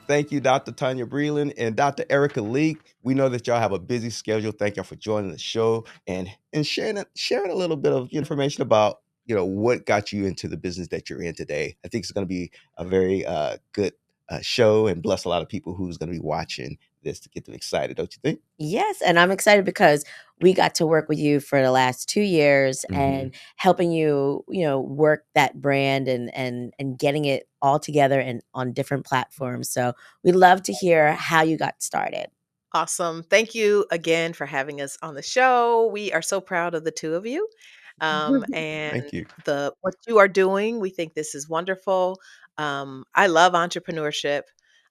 Thank you, Dr. Tonya Breland and Dr. Erika Leak. We know that y'all have a busy schedule. Thank y'all for joining the show and sharing a little bit of information about what got you into the business that you're in today. I think it's going to be a very good show and bless a lot of people who's going to be watching this to get them excited. Don't you think? Yes, and I'm excited because we got to work with you for the last 2 years and helping you, work that brand and getting it all together and on different platforms. So we'd love to hear how you got started. Awesome. Thank you again for having us on the show. We are so proud of the two of you. And Thank you. what you are doing, we think this is wonderful. I love entrepreneurship.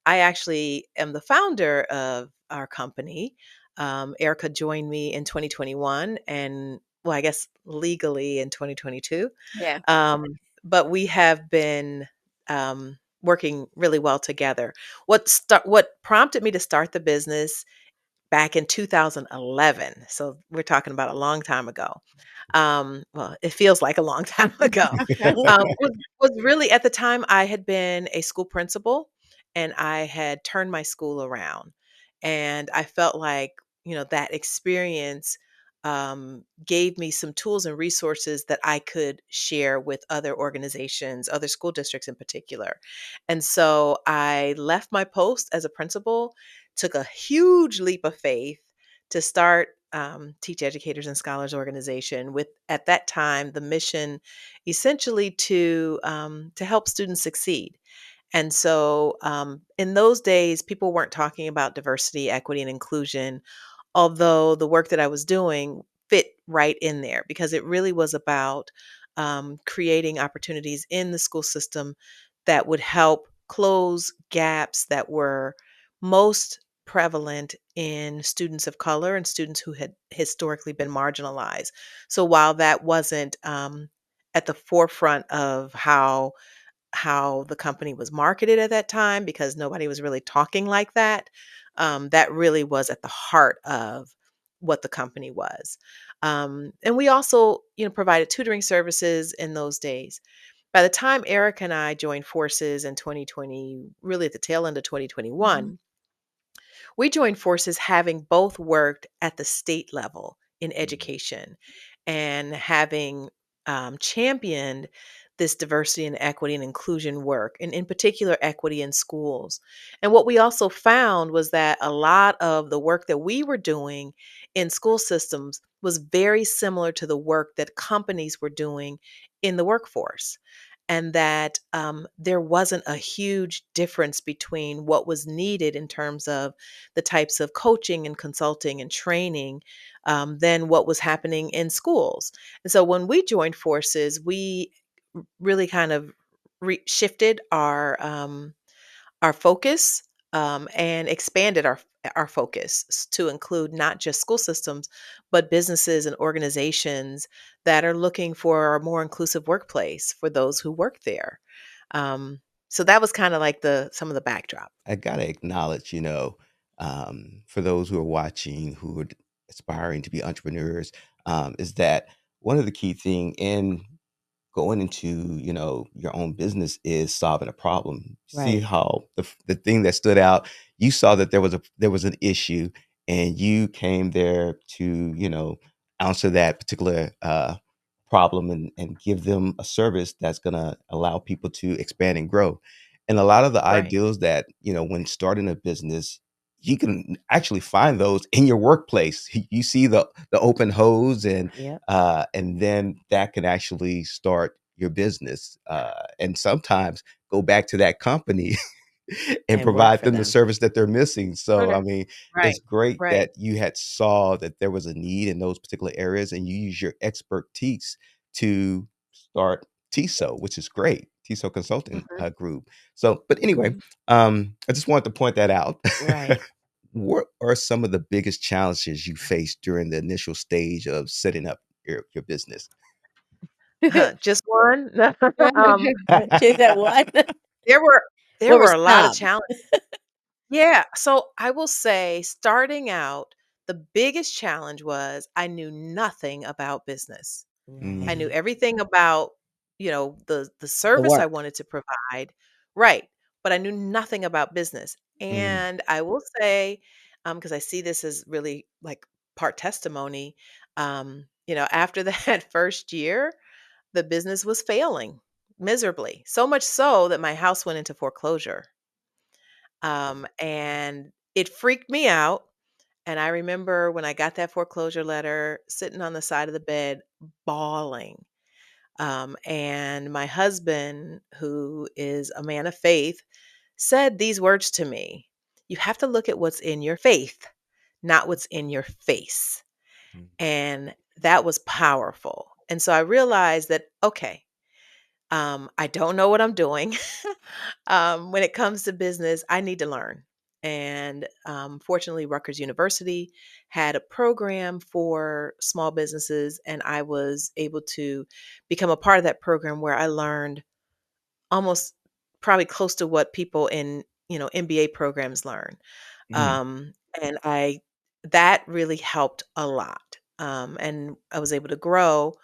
I actually am the founder of our company. Erica joined me in 2021 and well, I guess legally in 2022. Yeah. But we have been working really well together. What prompted me to start the business back in 2011, so we're talking about a long time ago. Well, it feels like a long time ago. Was really at the time I had been a school principal and I had turned my school around, and I felt like that experience gave me some tools and resources that I could share with other organizations, other school districts in particular. And so I left my post as a principal, took a huge leap of faith to start Teach Educators and Scholars organization with, at that time, the mission essentially to help students succeed. And so in those days, people weren't talking about diversity, equity, and inclusion, although the work that I was doing fit right in there because it really was about creating opportunities in the school system that would help close gaps that were most prevalent in students of color and students who had historically been marginalized. So while that wasn't at the forefront of how the company was marketed at that time, because nobody was really talking like that, that really was at the heart of what the company was. And we also, provided tutoring services in those days. By the time Eric and I joined forces in 2020, really at the tail end of 2021, we joined forces having both worked at the state level in education and having championed this diversity and equity and inclusion work, and in particular, equity in schools. And what we also found was that a lot of the work that we were doing in school systems was very similar to the work that companies were doing in the workforce. And that there wasn't a huge difference between what was needed in terms of the types of coaching and consulting and training than what was happening in schools. And so when we joined forces, we really kind of shifted our focus and expanded our focus to include not just school systems, but businesses and organizations that are looking for a more inclusive workplace for those who work there. So that was kind of like some of the backdrop. I gotta acknowledge, for those who are watching, who are aspiring to be entrepreneurs, is that one of the key thing in going into your own business is solving a problem. See Right. how the thing that stood out, you saw that there was an issue, and you came there to answer that particular problem and give them a service that's going to allow people to expand and grow. And a lot of the Right. ideals that when starting a business, you can actually find those in your workplace. You see the open hose, Yep. and then that can actually start your business, and sometimes go back to that company and And work provide for them the them. service that they're missing. So, I Right. mean, Right. it's great Right. that you had saw that there was a need in those particular areas, and you use your expertise to start TESO, which is great. TESO Consulting Mhm. Group. So, but anyway, Mhm. I just wanted to point that out. Right. What are some of the biggest challenges you faced during the initial stage of setting up your business? Just one. um, Choose that one. there were there What were were a lot of some? challenges. Yeah, so I will say starting out, the biggest challenge was I knew nothing about business. I knew Mm, Right. everything about, the The service I work. wanted to provide, right, but I knew nothing about business. Mm, And I will say, because I see this as really like part testimony, after that first year, the business was failing miserably. So much so that my house went into foreclosure. And it freaked me out. And I remember when I got that foreclosure letter, sitting on the side of the bed, bawling. And my husband, who is a man of faith, said these words to me: "You have to look at what's in your faith, not what's in your face." mm, And that was powerful. And so I realized that, okay, I don't know what I'm doing. When it comes to business, I need to learn. And fortunately, Rutgers University had a program for small businesses, and I was able to become a part of that program where I learned almost probably close to what people in MBA programs learn. mm, Um, and I that really helped a lot. And I was able to grow,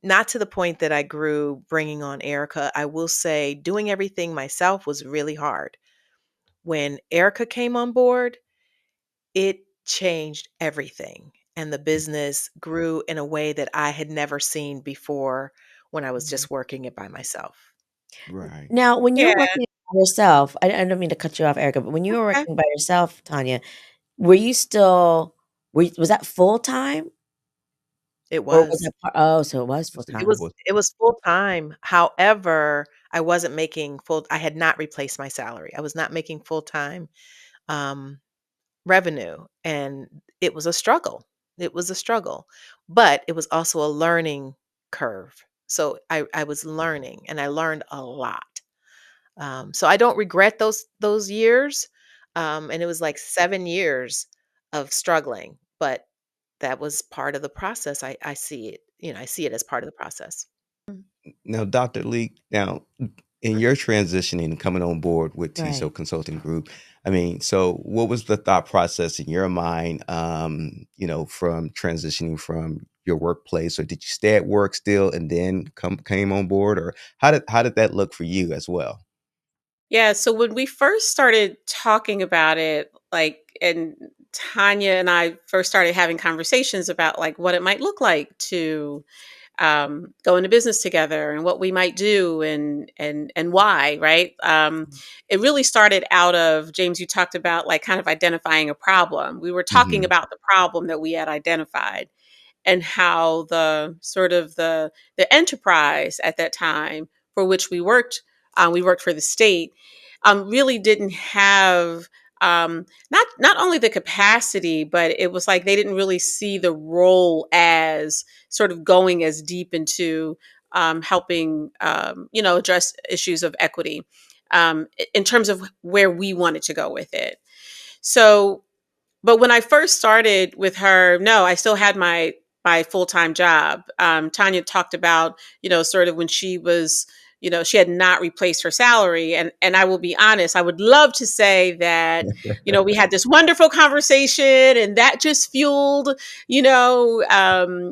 not to the point that I grew bringing on Erica. I will say doing everything myself was really hard. When Erica came on board, it changed everything. And the mm, business grew in a way that I had never seen before when I was Mhm. just working it by myself. right. Now, when you're Yeah. working by yourself, I don't mean to cut you off, Erica, but when you were Okay. working by yourself, Tanya, were you still was that full time It or was was. that part? Oh, so it was full So It it time. was was it was full time. However, I wasn't making full I had not replaced my salary. I was not making full time um revenue, and it was a struggle. It was a struggle. But it was also a learning curve. So I was learning, and I learned a lot. So I don't regret those years. And it was like 7 years of struggling, but that was part of the process. I see it, I see it as part of the process. Mm, now, Dr. Leak, now in your transitioning and coming on board with TESO right. Consulting Group, I mean, so what was the thought process in your mind, from transitioning from your workplace, or did you stay at work still and then came on board, or how did that look for you as well? Yeah, so when we first started talking about it, like, and Tanya and I first started having conversations about like what it might look like to go into business together and what we might do and why, right? It really started out of James. You talked about like kind of identifying a problem. We were talking Hmm. about the problem that we had identified and how the sort of the enterprise at that time for which we worked for the state, really didn't have not only the capacity, but it was like they didn't really see the role as sort of going as deep into helping address issues of equity in terms of where we wanted to go with it. So but when I first started with her, no, I still had my full time job. Tanya talked about, sort of when she was, she had not replaced her salary, and I will be honest, I would love to say that, we had this wonderful conversation, and that just fueled,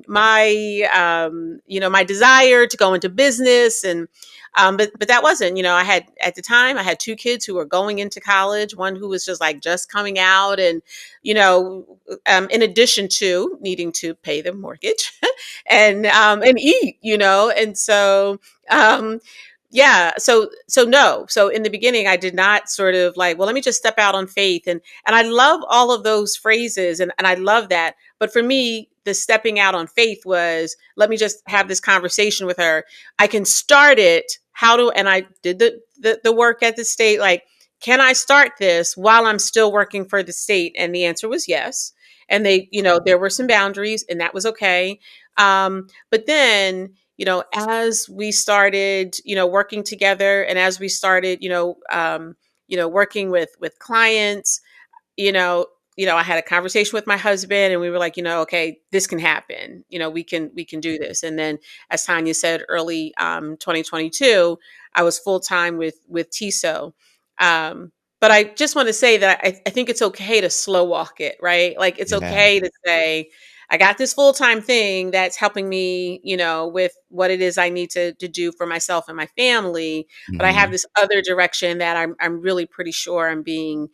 my desire to go into business, and but that wasn't, I had at the time I had two kids who were going into college, one who was just coming out, and in addition to needing to pay the mortgage and eat, and so um, yeah, so no, so in the beginning, I did not sort of like, well, let me just step out on faith, and I love all of those phrases, and I love that, but for me, the stepping out on faith was, let me just have this conversation with her. I can start it. And I did the work at the state, like, can I start this while I'm still working for the state? And the answer was yes. And they, there were some boundaries, and that was okay. But then, as we started, working together, and as we started, working with clients, you know, I had a conversation with my husband, and we were like, okay, this can happen. We can do this. And then, as Tanya said, early 2022, I was full time with TESO. But I just want to say that I think it's okay to slow walk it, right? Like, it's Yeah. okay to say, I got this full-time thing that's helping me, with what it is I need to do for myself and my family. But I have Mhm. this other direction that I'm really pretty sure I'm being,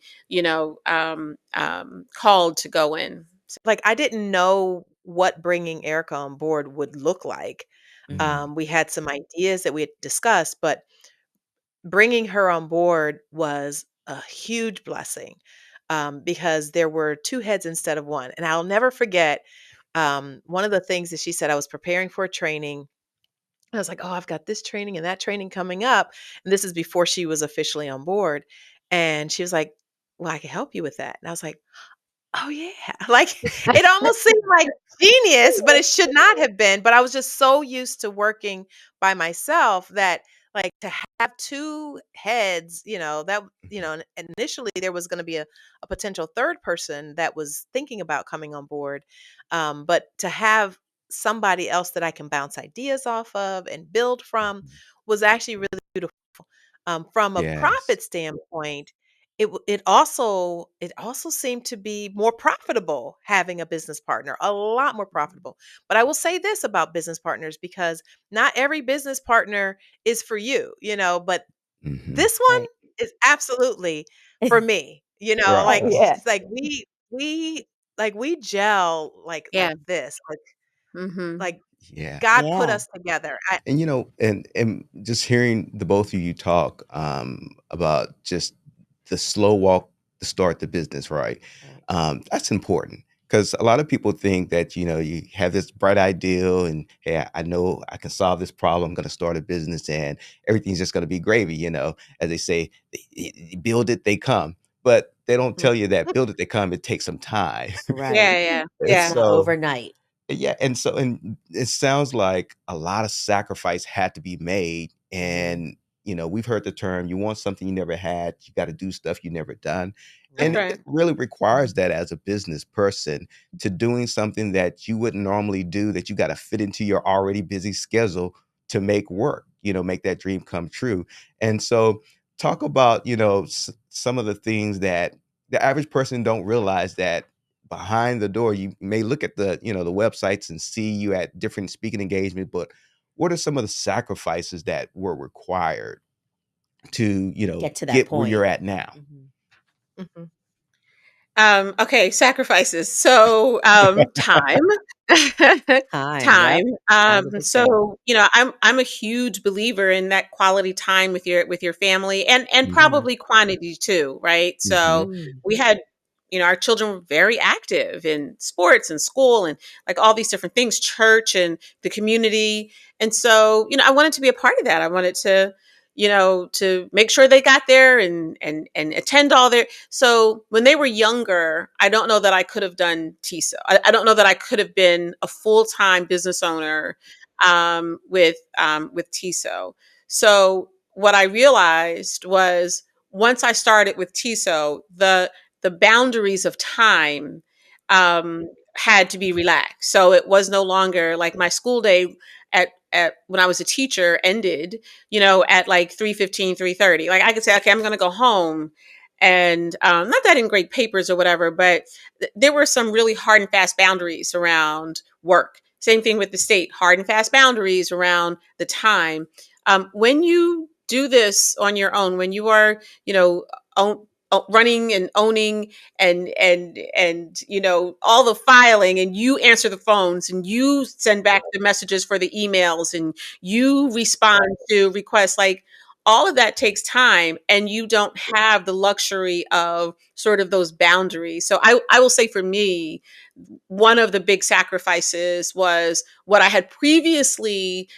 called to go in. Like, I didn't know what bringing Erica on board would look like. Mhm. We had some ideas that we had discussed, but bringing her on board was a huge blessing, because there were two heads instead of one. And I'll never forget, one of the things that she said, I was preparing for a training. I was like, oh, I've got this training and that training coming up. And this is before she was officially on board. And she was like, well, I can help you with that. And I was like, oh, yeah. Like, it almost seemed like genius, but it should not have been. But I was just so used to working by myself that, like, to have two heads, and initially there was going to be a potential third person that was thinking about coming on board. But to have somebody else that I can bounce ideas off of and build from Mhm. was actually really beautiful. From a Yes. profit standpoint, it also seemed to be more profitable having a business partner, a lot more profitable. But I will say this about business partners, because not every business partner is for you, but Mhm. this one Right. is absolutely for me. Like, Right. Yeah. it's like we gel like Yeah. this, Mm-hmm. like Yeah. God put Yeah. us together. And and just hearing the both of you talk about just the slow walk to start the business, right? Right. That's important because a lot of people think that you have this bright ideal and hey, I know I can solve this problem. I'm going to start a business and everything's just going to be gravy. As they say, build it, they come, but they don't tell you that build it, they come. It takes some time, Right. Yeah, yeah, and It's yeah. not so overnight. yeah, and it sounds like a lot of sacrifice had to be made, Mhm. and we've heard the term, you want something you never had, you got to do stuff you never done, That's and Right. it right. really requires that as a business person to doing something that you wouldn't normally do, that you got to fit into your already busy schedule to make work, make that dream come true. And so talk about some of the things that the average person don't realize, that behind the door you may look at the websites and see you at different speaking engagement, but what are some of the sacrifices that were required to Get to that get where point. you're at now? Mhm. Mhm. Okay, sacrifices. So, time, Time. time. Yep. Time's a big thing. So I'm a huge believer in that quality time with your family, and Mhm. probably quantity too, right? So Mhm. Mm. we had, our children were very active in sports and school and like all these different things, church and the community, and so I wanted to be a part of that. I wanted to make sure they got there and attend all their. So when they were younger, I don't know that I could have done TESO. I don't know that I could have been a full-time business owner with TESO. So what I realized was once I started with TESO, the boundaries of time had to be relaxed. So it was no longer like my school day at when I was a teacher ended, at like 3:15, 3:30. Like I could say, okay, I'm going to go home. And not that in great papers or whatever, but there were some really hard and fast boundaries around work. Same thing with the state, hard and fast boundaries around the time. When you do this on your own, when you are, own, running and owning and all the filing, and you answer the phones and you send back the messages for the emails and you respond to requests, like all of that takes time, and you don't have the luxury of sort of those boundaries. So I will say for me, one of the big sacrifices was what I had previously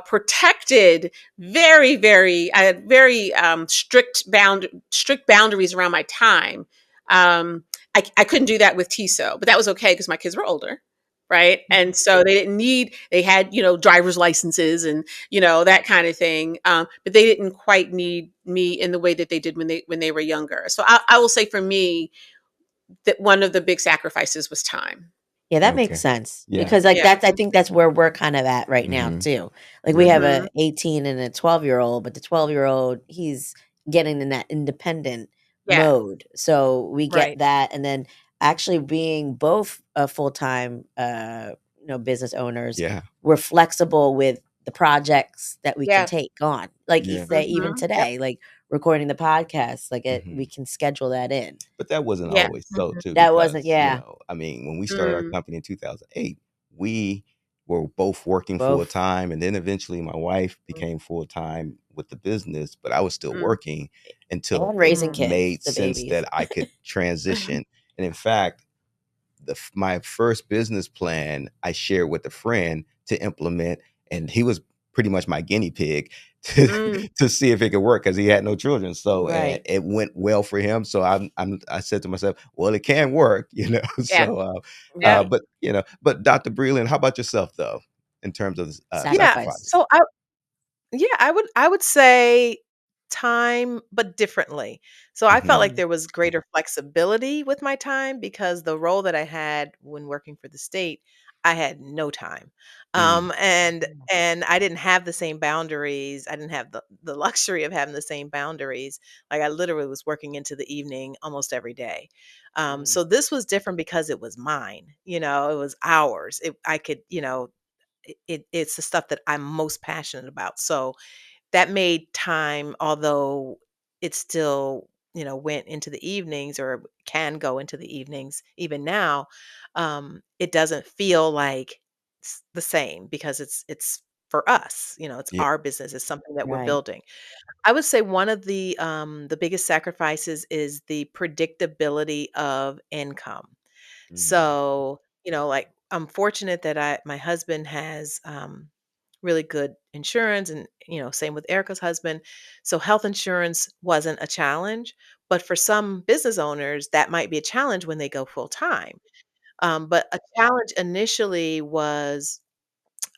protected. Very, very, I had very strict boundaries around my time. I couldn't do that with TESO, but that was okay because my kids were older, right? And so they had driver's licenses and that kind of thing, but they didn't quite need me in the way that they did when they were younger. So I will say for me that one of the big sacrifices was time. Yeah, that makes Okay. sense Yeah. because, like, Yeah. I think that's where we're kind of at right now Mhm. too. Like, we have Mhm. a Mhm. 18 and a 12-year-old, but the 12-year-old, he's getting in that independent Yeah. mode. So we get Right. that, and then actually being both a full-time business owners, Yeah. we're flexible with the projects that we can Yeah. take on. Like you Yeah. say, even Mhm. Yep. today, like recording the podcast, like we Mhm. can schedule that in. But that wasn't Yeah. always so Mhm. too That wasn't, because, yeah, I mean, when we started our Mm. company in 2008, we were both working full both. time, and then eventually my wife became full time with the business, but I was still Mm. working until And it raising Mm. kids, made the sense babies. that I could transition. And in fact, my first business plan I shared with a friend to implement, and he was pretty much my guinea pig to Mm. to see if it could work because he had no children. So and Right. it went well for him. So I said to myself, well, it can work, Yeah. So Yeah. Right. but Dr. Breland, how about yourself though, in terms of Yeah. Sacrifice. sacrifice? So I would say time, but differently. So I felt like Hmm. Mm. there was greater flexibility with my time because the role that I had when working for the state, I had no time. Mm. And I didn't have the same boundaries. I didn't have the luxury of having the same boundaries. Like I literally was working into the evening almost every day. Mm. So this was different because it was mine, it was ours. I could, it's the stuff that I'm most passionate about. So that made time, although it still, went into the evenings or can go into the evenings even now, it doesn't feel like the same because it's for us, it's Yeah. our business, it's something that we're Right. building. I would say one of the biggest sacrifices is the predictability of income. Mm. So, like I'm fortunate that my husband has really good insurance and same with Erica's husband. So health insurance wasn't a challenge, but for some business owners that might be a challenge when they go full time. But a challenge initially was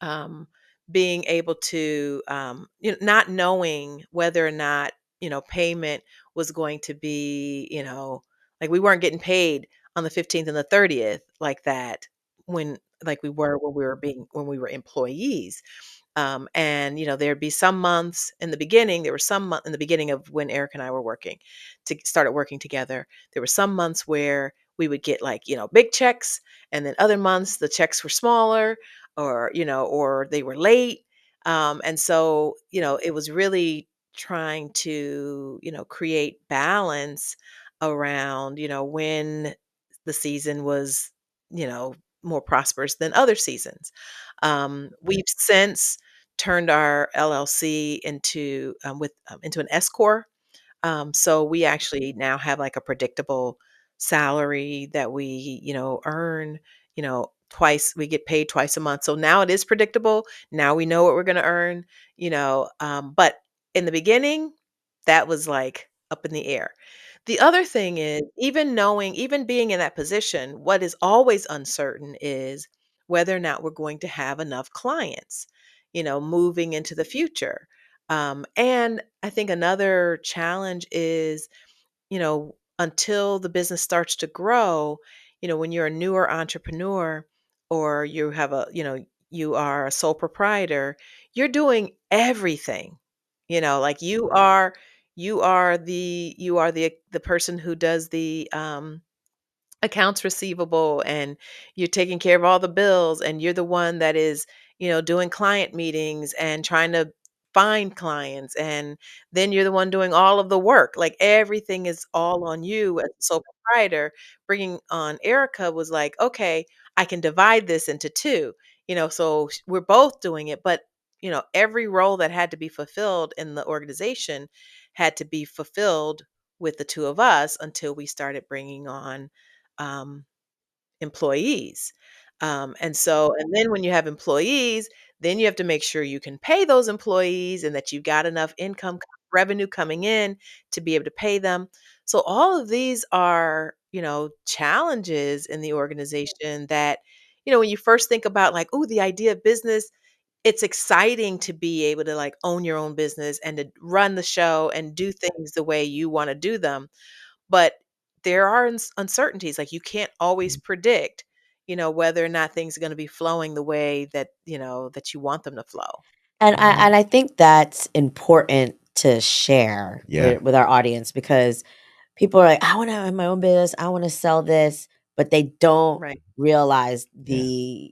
um, being able to, not knowing whether or not, payment was going to be, like we weren't getting paid on the 15th and the 30th like that when like we were when we were employees. And there'd be some months in the beginning. There were some in the beginning of when Eric and I were working to started working together. There were some months where we would get like big checks, and then other months the checks were smaller, or they were late. And so it was really trying to create balance around when the season was you know more prosperous than other seasons. We've since turned our LLC into an S corp. So we actually now have like a predictable salary that we, earn, twice. We get paid twice a month. So now it is predictable. Now we know what we're going to earn, but in the beginning, that was like up in the air. The other thing is, even being in that position, what is always uncertain is whether or not we're going to have enough clients, moving into the future. And I think another challenge is, until the business starts to grow, when you're a newer entrepreneur or you are a sole proprietor, you're doing everything. Like you are the person who does the accounts receivable, and you're taking care of all the bills, and you're the one that is doing client meetings and trying to find clients, and then you're the one doing all of the work. Like everything is all on you as a sole proprietor. Bringing on Erica was like, okay, I can divide this into two, so we're both doing it, but every role that had to be fulfilled in the organization had to be fulfilled with the two of us until we started bringing on um, employees. And then when you have employees, then you have to make sure you can pay those employees and that you've got enough income revenue coming in to be able to pay them. So all of these are, challenges in the organization that, when you first think about like, oh, the idea of business, it's exciting to be able to like own your own business and to run the show and do things the way you want to do them. But there are uncertainties, like, you can't always Mhm. predict, whether or not things are gonna be flowing the way that, that you want them to flow. And I think that's important to share Yeah. with our audience because people are like, I want to have my own business. I want to sell this. but they don't Right. realize Yeah.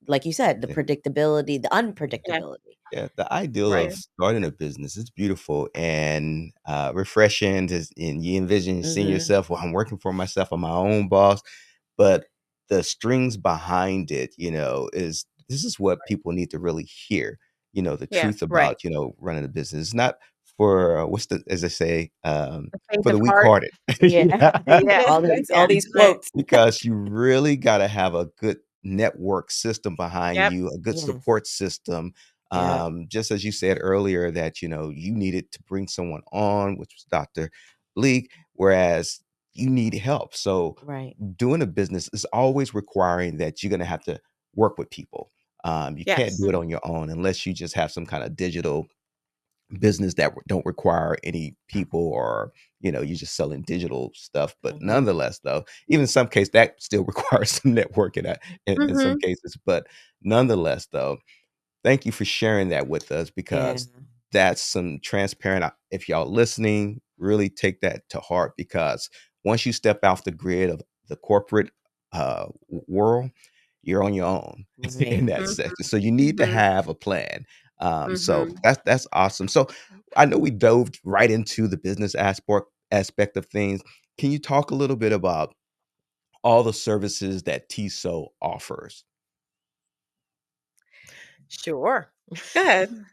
like you said, the Yeah. predictability, the Yeah. unpredictability. Yeah, the ideal Right. of starting a business is beautiful and refreshing. And you envision seeing Mhm. yourself, well, I'm working for myself, I'm my own boss. But the strings behind it, is this is what people need to really hear. The Yeah. truth Right. about running a business. It's not for what's the as they say The faint for the of weak heart. hearted. Yeah. Yeah. All Yeah. these Right. quotes. Because you really gotta have a good network system behind Yep. you, a good Yes. support system. Yeah. Just as you said earlier that, you needed to bring someone on, which was Dr. Leak, whereas you need help. So Right. doing a business is always requiring that you're gonna have to work with people. You can't do Yes. it on your own unless you just have some kind of digital business that don't require any people or you're just selling digital stuff. But Mhm. nonetheless, though, even in some case that still requires some networking in some Mm-hmm. cases. But nonetheless, though, thank you for sharing that with us Yeah. because that's some transparent. If y'all listening, really take that to heart because once you step off the grid of the corporate world, you're on your own in Right. that Mm-hmm. section. So you need to Mm-hmm. have a plan. So Mm-hmm. that's awesome. So I know we dove right into the business aspect of things. Can you talk a little bit about all the services that TESO offers? Sure. Go ahead.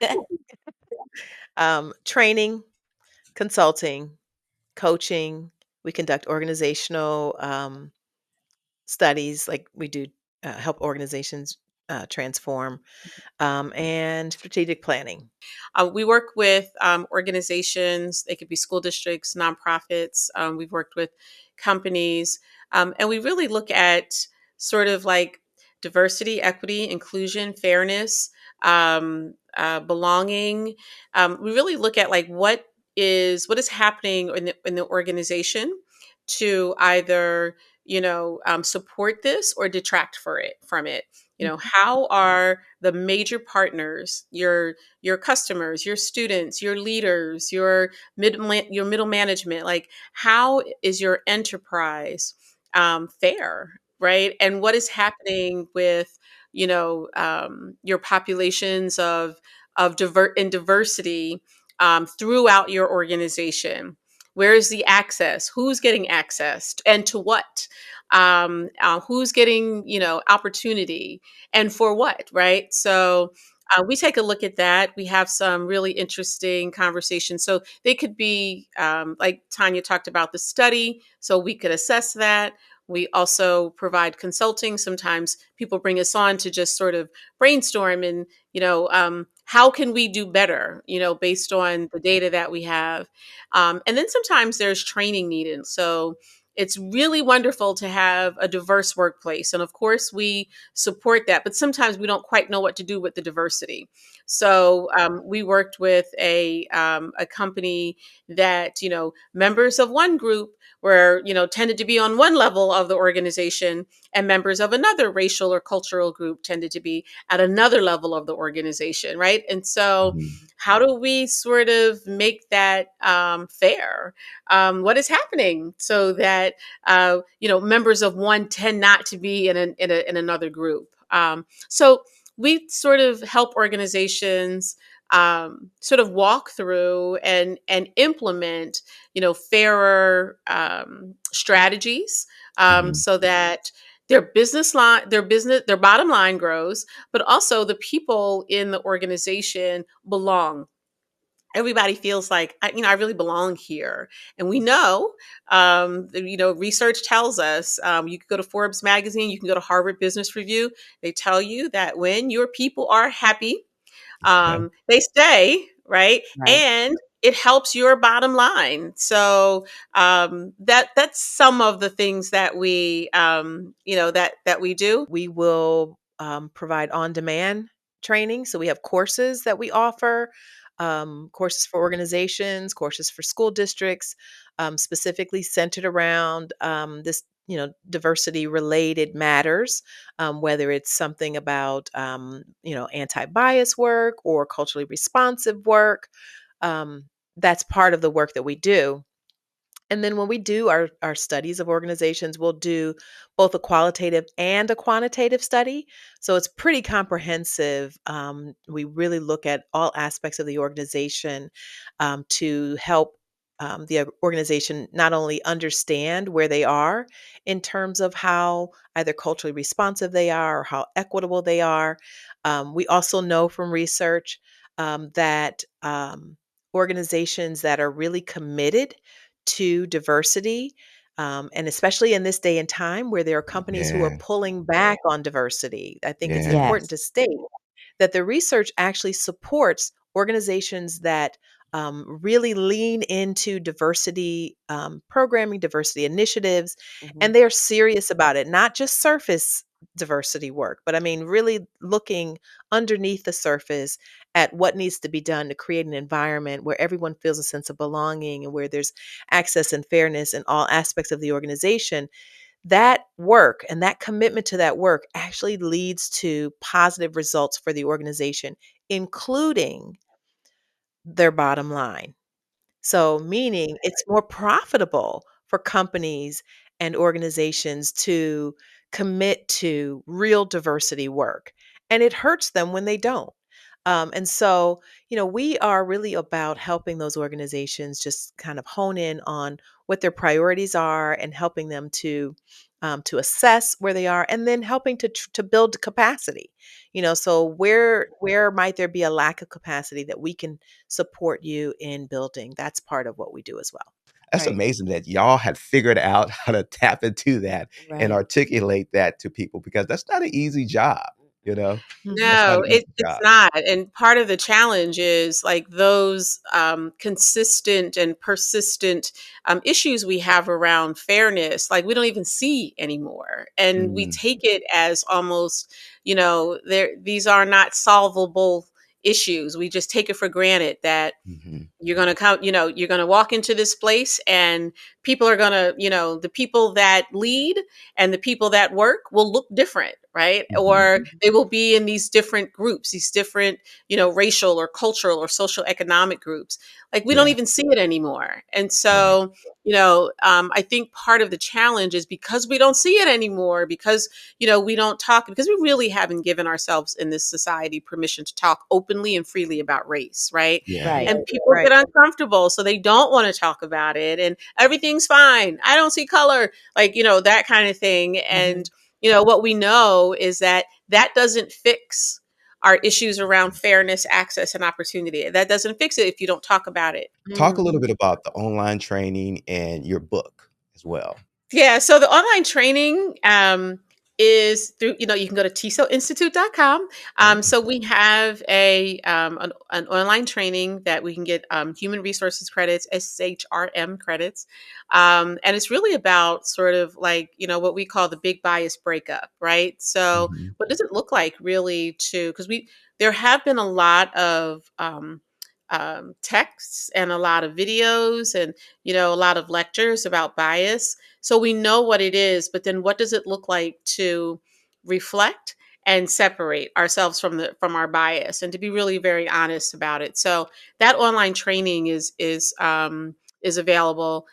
Training, consulting, coaching. We conduct organizational studies, like we do help organizations transform, and strategic planning. We work with organizations. They could be school districts, nonprofits. We've worked with companies, and we really look at sort of like diversity, equity, inclusion, fairness, belonging. We really look at like what is happening in the organization to either support this or detract from it. How are the major partners, your customers, your students, your leaders, your middle management, like how is your enterprise fair, right? And what is happening with your populations in diversity throughout your organization? Where is the access? Who's getting access, and to what? Who's getting opportunity, and for what, right? So we take a look at that. We have some really interesting conversations. So they could be like Tonya talked about the study, so we could assess that. We also provide consulting. Sometimes people bring us on to just sort of brainstorm and, how can we do better, based on the data that we have. And then sometimes there's training needed. So it's really wonderful to have a diverse workplace. And of course, we support that, but sometimes we don't quite know what to do with the diversity. So we worked with a company that, members of one group were, tended to be on one level of the organization, and members of another racial or cultural group tended to be at another level of the organization, right? And so Mhm. how do we sort of make that fair? What is happening so that members of one tend not to be in another group? So we sort of help organizations sort of walk through and implement fairer strategies, Mhm. so that their bottom line grows, but also the people in the organization belong. Everybody feels like I really belong here, and we know, research tells us. You can go to Forbes magazine, you can go to Harvard Business Review. They tell you that when your people are happy, Okay. they stay, right? Right. And it helps your bottom line. So that's some of the things that we do. We will provide on demand training. So we have courses that we offer, courses for organizations, courses for school districts, specifically centered around this. Diversity related matters, whether it's something about, anti bias work or culturally responsive work. That's part of the work that we do. And then when we do our studies of organizations, we'll do both a qualitative and a quantitative study. So it's pretty comprehensive. We really look at all aspects of the organization to help the organization not only understand where they are in terms of how either culturally responsive they are or how equitable they are. We also know from research that organizations that are really committed to diversity, and especially in this day and time where there are companies who are Yeah. pulling back on diversity, I think it's Yeah. important Yes. to state that the research actually supports organizations that really lean into diversity programming, diversity initiatives, Mhm. and they're serious about it, not just surface diversity work, but I mean, really looking underneath the surface at what needs to be done to create an environment where everyone feels a sense of belonging and where there's access and fairness in all aspects of the organization. That work and that commitment to that work actually leads to positive results for the organization, including their bottom line. So, meaning it's more profitable for companies and organizations to commit to real diversity work, and it hurts them when they don't. And so, we are really about helping those organizations just kind of hone in on what their priorities are and helping them to assess where they are, and then helping to build capacity. So where might there be a lack of capacity that we can support you in building? That's part of what we do as well. That's Right. amazing that y'all had figured out how to tap into that and Right. articulate that to people because that's not an easy job, you know? Mhm. That's not No, an easy it's job. not. And part of the challenge is like those consistent and persistent issues we have around fairness, like we don't even see anymore. And we Mm, take it as almost, these are not solvable issues. We just take it for granted that mhm. you're going to come, you're going to walk into this place and people are going to, the people that lead and the people that work will look different, right? Mhm. Or Mhm. they will be in these different groups, these different, racial or cultural or social economic groups. Like we don't Yeah, even see it anymore. And yeah, so, I think part of the challenge is because we don't see it anymore, because, we don't talk, because we really haven't given ourselves in this society permission to talk openly and freely about race, right? yeah, Right. And people Right. get uncomfortable, so they don't want to talk about it, and everything's fine, I don't see color, like, that kind of thing. Mhm. And what we know is that that doesn't fix our issues around fairness, access, and opportunity. That doesn't fix it if you don't talk about it. Talk a little Mhm. bit about the online training and your book as well. Yeah, so the online training is through, you can go to TESOinstitute.com. Okay. So we have an online training that we can get human resources credits, SHRM credits. And it's really about sort of like, what we call the big bias breakup, right? So Mhm. what does it look like really because there have been a lot of texts and a lot of videos and, a lot of lectures about bias, so we know what it is, but then what does it look like to reflect and separate ourselves from our bias and to be really very honest about it. So that online training is available.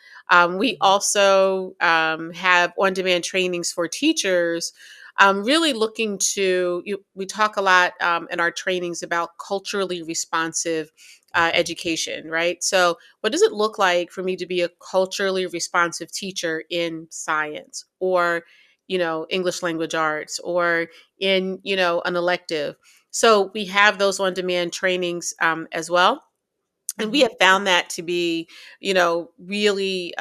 We Mhm. also have on-demand trainings for teachers. Really looking to we talk a lot in our trainings about culturally responsive education, right? So what does it look like for me to be a culturally responsive teacher in science or, English language arts or in, an elective? So we have those on demand trainings as well, and we Mhm. have found that to be, really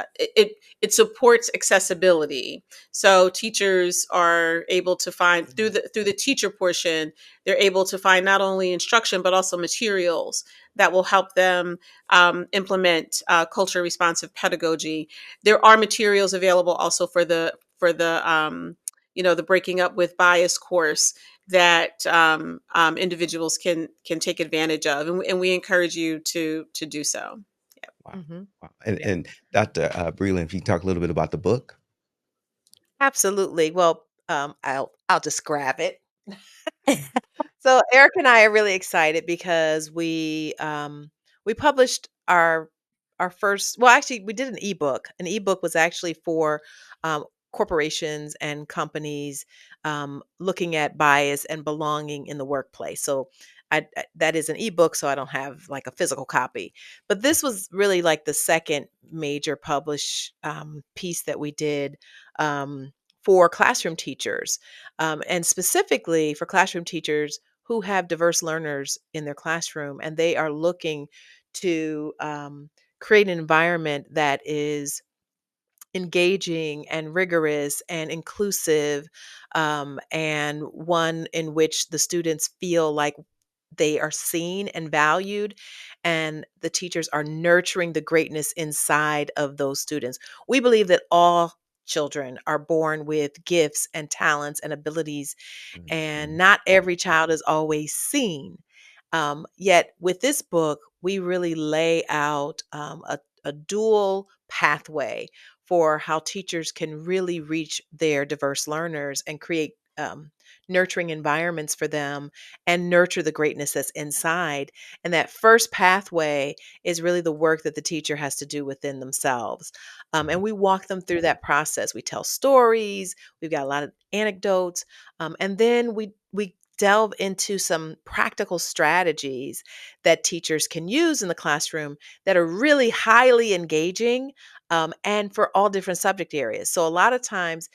it supports accessibility. So teachers are able to find through the teacher portion, they're able to find not only instruction but also materials that will help them implement culture responsive pedagogy. There are materials available also for the breaking up with bias course that individuals can take advantage of, and we encourage you to do so. Wow, Mhm. wow. And Yeah. and Dr. Breland, if you can talk a little bit about the book. Absolutely. Well, I'll just grab it. So Eric and I are really excited because we published our first, well, actually, we did an ebook. An ebook was actually for um, corporations and companies looking at bias and belonging in the workplace. So that is an ebook, so I don't have like a physical copy. But this was really like the second major published piece that we did for classroom teachers, and specifically for classroom teachers who have diverse learners in their classroom, and they are looking to create an environment that is engaging and rigorous and inclusive, and one in which the students feel like they are seen and valued, and the teachers are nurturing the greatness inside of those students. We believe that all children are born with gifts and talents and abilities, and Mhm. not every child is always seen. Yet with this book, we really lay out a dual pathway for how teachers can really reach their diverse learners and create nurturing environments for them and nurture the greatness that's inside. And that first pathway is really the work that the teacher has to do within themselves. And Mhm. we walk them through that process. We tell stories, we've got a lot of anecdotes, and then we delve into some practical strategies that teachers can use in the classroom that are really highly engaging, and for all different subject areas. So a lot of times,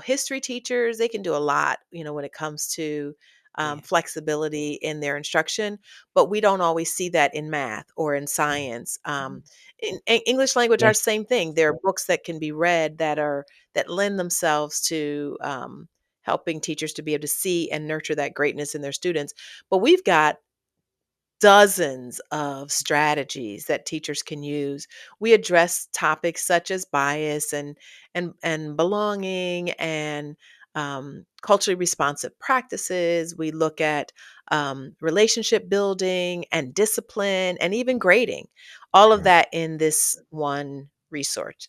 history teachers, they can do a lot, when it comes to Yeah. flexibility in their instruction, but we don't always see that in math or in Mhm. science. In English language Yeah. arts, same thing. There are books that can be read that lend themselves to helping teachers to be able to see and nurture that greatness in their students. But we've got dozens of strategies that teachers can use. We address topics such as bias and belonging and culturally responsive practices. We look at relationship building and discipline and even grading. All of Okay. that in this one resource,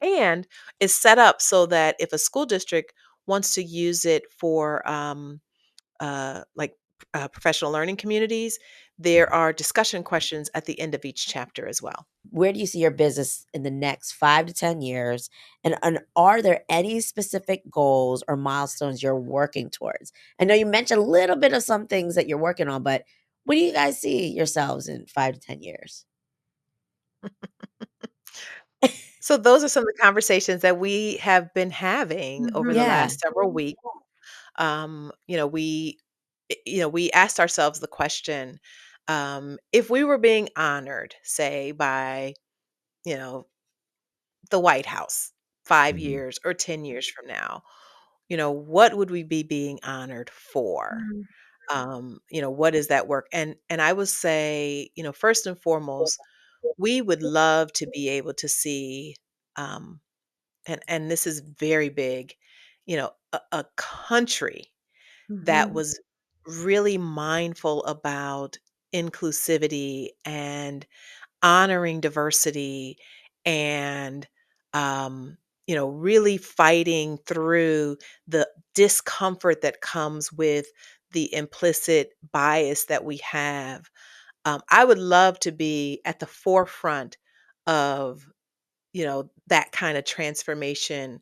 and is set up so that if a school district wants to use it for like professional learning communities, there Mhm. are discussion questions at the end of each chapter as well. Where do you see your business in the next 5 to 10 years? And are there any specific goals or milestones you're working towards? I know you mentioned a little bit of some things that you're working on, but where do you guys see yourselves in 5 to 10 years? So those are some of the conversations that we have been having over the Yeah. last several weeks. We asked ourselves the question, if we were being honored, say by, you know, the White House 5 Mhm. years or 10 years from now, what would we be being honored for? Mhm. What is that work? And I would say, first and foremost, we would love to be able to see, um, and this is very big, a country that Mhm. was really mindful about inclusivity and honoring diversity, and really fighting through the discomfort that comes with the implicit bias that we have. I would love to be at the forefront of that kind of transformation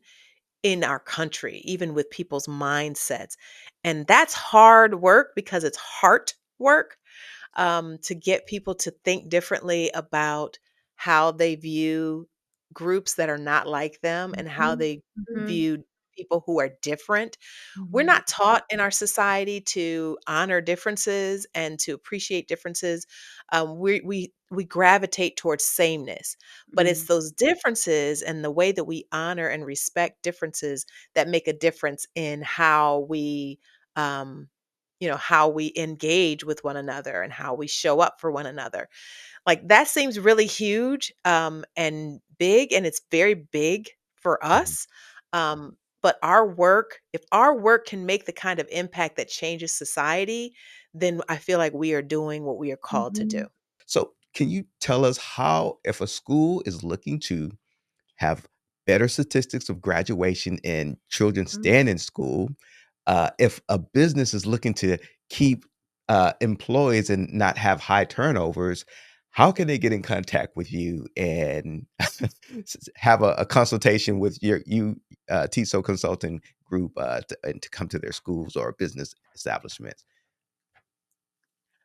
in our country, even with people's mindsets. And that's hard work because it's heart work, to get people to think differently about how they view groups that are not like them and how Mhm. they Mhm. view people who are different. We're Mhm. not taught in our society to honor differences and to appreciate differences. We gravitate towards sameness, but it's Mhm. those differences and the way that we honor and respect differences that make a difference in um, how we engage with one another and how we show up for one another. Like that seems really huge, and big, and it's very big for Mhm. us. But if our work can make the kind of impact that changes society, then I feel like we are doing what we are called to do. Mhm. So, can you tell us how, if a school is looking to have better statistics of graduation and children Mhm. staying in school, if a business is looking to keep employees and not have high turnovers, how can they get in contact with you and have a consultation with you TESO Consulting Group and to come to their schools or business establishments?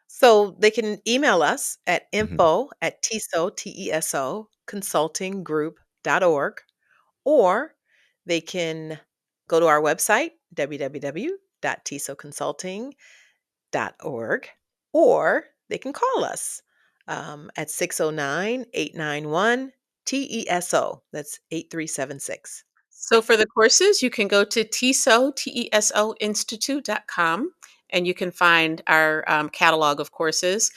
So they can email us at Hmm. info@TESO, TESO consultinggroup.org, or they can go to our website, www.tesoconsulting.org, or they can call us at 609-891 TESO. That's 8376. So for the courses, you can go to TESOinstitute.com and you can find our catalog of courses.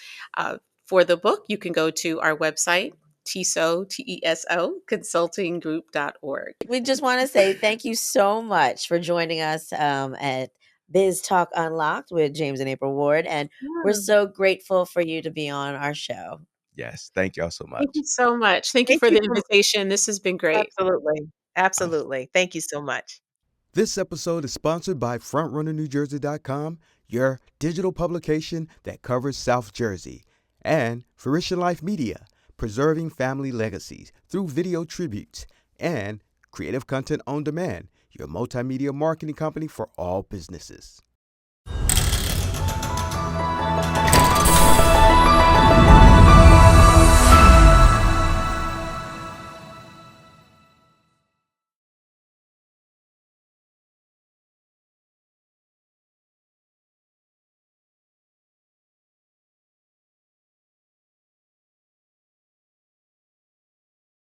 For the book, you can go to our website, TESO consultinggroup.org. We just want to say thank you so much for joining us at BizTalk UnLocked with James and April Ward. And we're Yeah. so grateful for you to be on our show. Yes, thank y'all so Thank much. you so much. Thank you Thank for you the so invitation. This has been great. Absolutely. Awesome. Absolutely. Thank you so much. This episode is sponsored by FrontrunnerNewJersey.com, your digital publication that covers South Jersey, and Fruition Life Media, preserving family legacies through video tributes, and Creative Content on Demand, your multimedia marketing company for all businesses.